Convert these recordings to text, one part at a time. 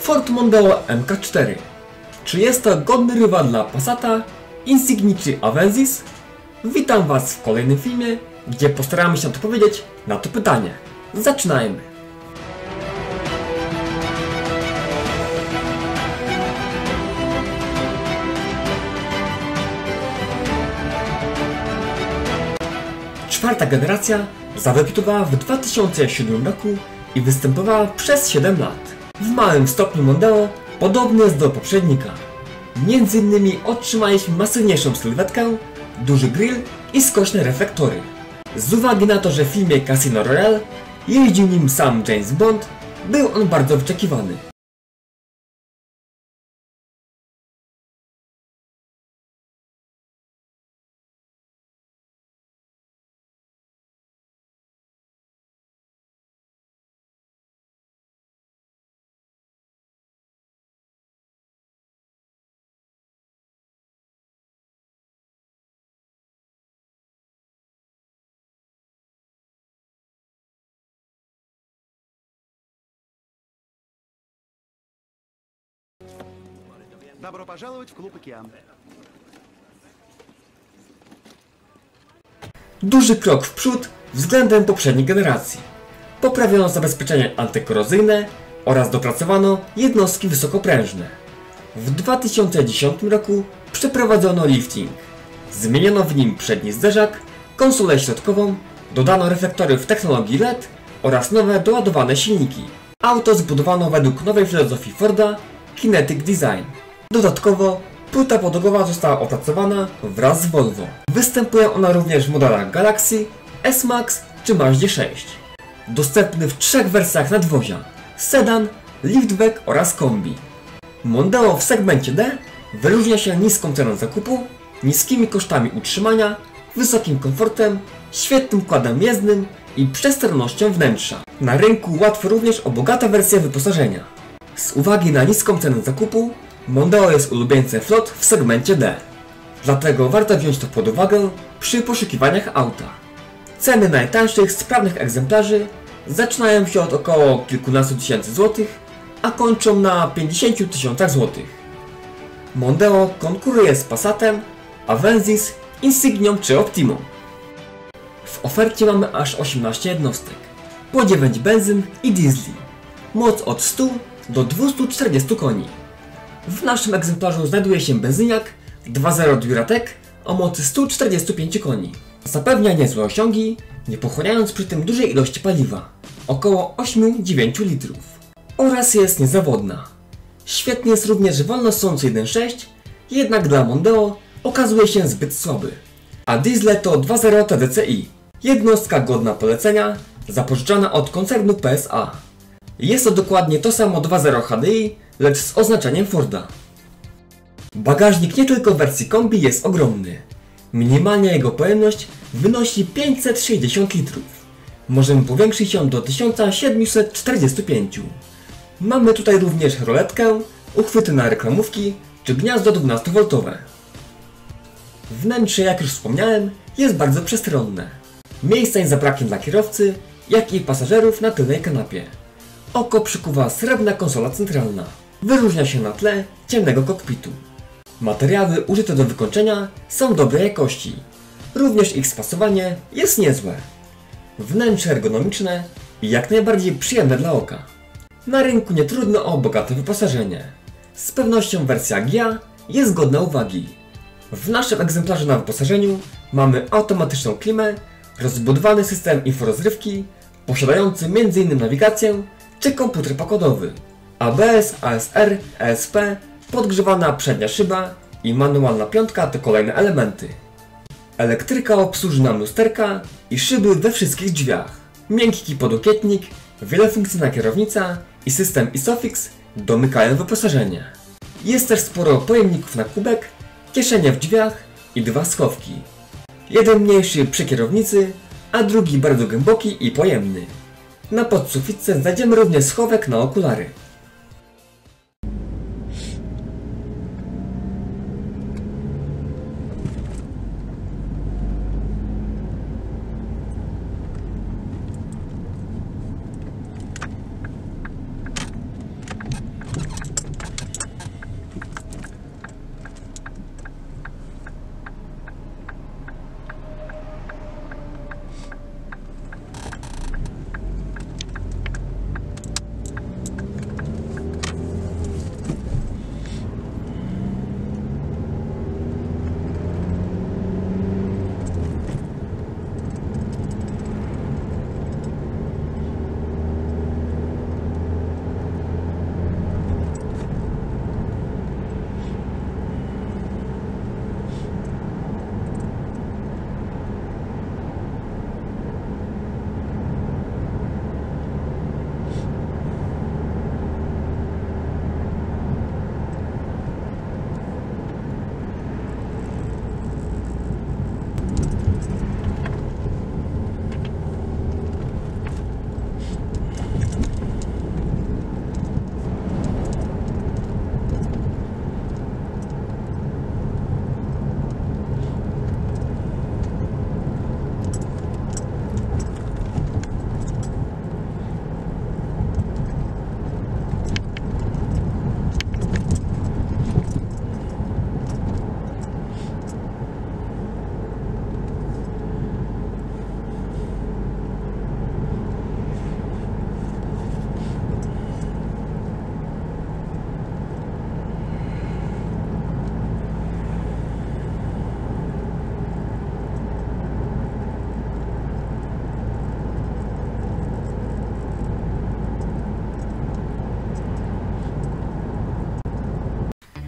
Ford Mondeo MK4. Czy jest to godny rywal dla Passata, Insigni czy Avensis? Witam Was w kolejnym filmie, gdzie postaramy się odpowiedzieć na to pytanie. Zaczynajmy! Czwarta generacja zadebiutowała w 2007 roku i występowała przez 7 lat. W małym stopniu Mondeo podobny jest do poprzednika. Między innymi otrzymaliśmy masywniejszą sylwetkę, duży grill i skośne reflektory. Z uwagi na to, że w filmie Casino Royale jeździł nim sam James Bond, był on bardzo wyczekiwany. Добро пожаловать в клуб «Океан». Duży krok w przód względem poprzedniej generacji. Poprawiono zabezpieczenie antykorozyjne oraz dopracowano jednostki wysokoprężne. W 2010 roku przeprowadzono lifting. Zmieniono w nim przedni zderzak, konsolę środkową, dodano reflektory w technologii LED oraz nowe doładowane silniki. Auto zbudowano według nowej filozofii Forda Kinetic Design. Dodatkowo płyta podłogowa została opracowana wraz z Volvo. Występuje ona również w modelach Galaxy, S-Max czy Mazdzie 6. Dostępny w 3 wersjach nadwozia: sedan, liftback oraz kombi. Mondeo w segmencie D wyróżnia się niską ceną zakupu, niskimi kosztami utrzymania, wysokim komfortem, świetnym układem jezdnym i przestronnością wnętrza. Na rynku łatwo również o bogate wersje wyposażenia. Z uwagi na niską cenę zakupu, Mondeo jest ulubieńcem flot w segmencie D. Dlatego warto wziąć to pod uwagę przy poszukiwaniach auta. Ceny najtańszych, sprawnych egzemplarzy zaczynają się od około kilkunastu tysięcy złotych, a kończą na 50 tysiącach złotych. Mondeo konkuruje z Passatem, Avensis, Insignią czy Optimą. W ofercie mamy aż 18 jednostek, po 9 benzyn i diesli. Moc od 100 do 240 koni. W naszym egzemplarzu znajduje się benzyniak 2.0 Duratec o mocy 145 koni. Zapewnia niezłe osiągi, nie pochłaniając przy tym dużej ilości paliwa, około 8-9 litrów. Oraz jest niezawodna. Świetnie jest również wolno ssący 1.6, jednak dla Mondeo okazuje się zbyt słaby. A diesle to 2.0 TDCi, jednostka godna polecenia, zapożyczana od koncernu PSA. Jest to dokładnie to samo 2.0 HDI, lecz z oznaczeniem Forda. Bagażnik nie tylko w wersji kombi jest ogromny. Minimalnie jego pojemność wynosi 560 litrów. Możemy powiększyć ją do 1745. Mamy tutaj również roletkę, uchwyty na reklamówki czy gniazdo 12V. Wnętrze, jak już wspomniałem, jest bardzo przestronne. Miejsca nie zabraknie dla kierowcy, jak i pasażerów na tylnej kanapie. Oko przykuwa srebrna konsola centralna. Wyróżnia się na tle ciemnego kokpitu. Materiały użyte do wykończenia są dobrej jakości. Również ich spasowanie jest niezłe. Wnętrze ergonomiczne i jak najbardziej przyjemne dla oka. Na rynku nie trudno o bogate wyposażenie. Z pewnością wersja GIA jest godna uwagi. W naszym egzemplarzu na wyposażeniu mamy automatyczną klimę, rozbudowany system inforozrywki, posiadający m.in. nawigację czy komputer pokładowy, ABS, ASR, ESP, podgrzewana przednia szyba i manualna piątka to kolejne elementy. Elektryka obsłuży nam lusterka i szyby we wszystkich drzwiach. Miękki podłokietnik, wielofunkcyjna kierownica i system ISOFIX domykają wyposażenie. Jest też sporo pojemników na kubek, kieszenie w drzwiach i 2 schowki. Jeden mniejszy przy kierownicy, a drugi bardzo głęboki i pojemny. Na podsufitce znajdziemy również schowek na okulary.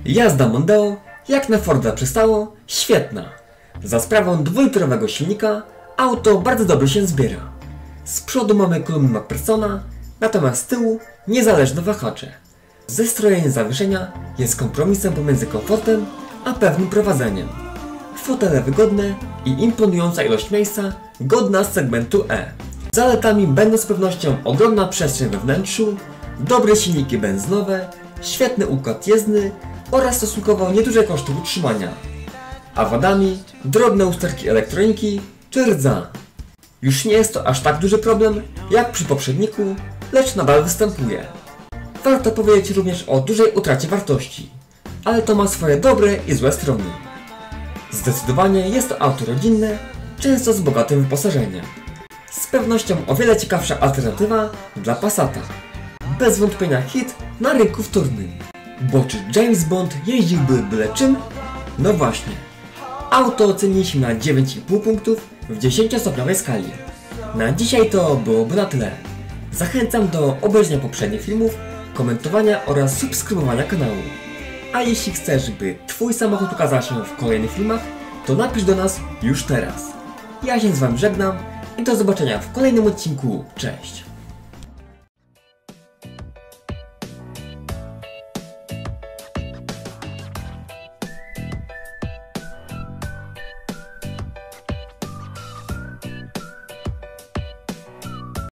Jazda Mondeo, jak na Forda przystało, świetna. Za sprawą dwulitrowego silnika auto bardzo dobrze się zbiera. Z przodu mamy kolumnę MacPhersona, natomiast z tyłu niezależne wahacze. Zestrojenie zawieszenia jest kompromisem pomiędzy komfortem a pewnym prowadzeniem. Fotele wygodne i imponująca ilość miejsca godna z segmentu E. Zaletami będą z pewnością ogromna przestrzeń we wnętrzu, dobre silniki benzynowe, świetny układ jezdny oraz stosunkowo nieduże koszty utrzymania. A wadami drobne usterki elektroniki czy rdza. Już nie jest to aż tak duży problem jak przy poprzedniku, lecz nadal występuje. Warto powiedzieć również o dużej utracie wartości, ale to ma swoje dobre i złe strony. Zdecydowanie jest to auto rodzinne, często z bogatym wyposażeniem. Z pewnością o wiele ciekawsza alternatywa dla Passata. Bez wątpienia hit na rynku wtórnym. Bo czy James Bond jeździłby byle czym? No właśnie. Auto oceniliśmy na 9,5 punktów w 10-stopniowej skali. Na dzisiaj to byłoby na tyle. Zachęcam do obejrzenia poprzednich filmów, komentowania oraz subskrybowania kanału. A jeśli chcesz, by Twój samochód ukazał się w kolejnych filmach, to napisz do nas już teraz. Ja się z Wami żegnam i do zobaczenia w kolejnym odcinku. Cześć!